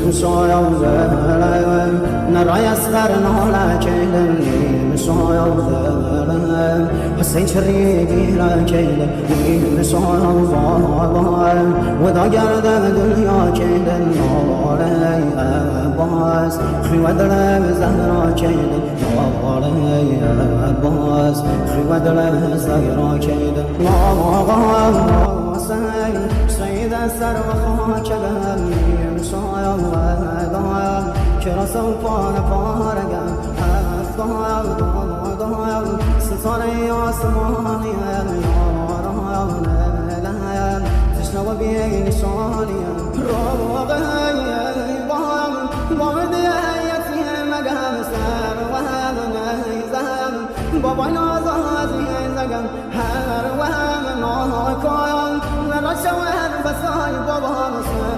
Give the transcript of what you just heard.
مسايا وذلك نرى يسخر نولا كيل مسايا وذلك حسين شريكي لا كيل مسايا وذلك وذا قرد دنيا كيل نولي أباس خواد لك زهرا كيل نولي أباس خواد لك زهرا كيل سيد السر وخاكبا مسايا وذلك كرا سوف نفارقا أفضل ستاري عصماني يا تشنو بيني شانيا روغي بودي يتي مقام سر وهم نيزم بابا نازازي زقم هر وهم ناكايا نرشوه بساي بابا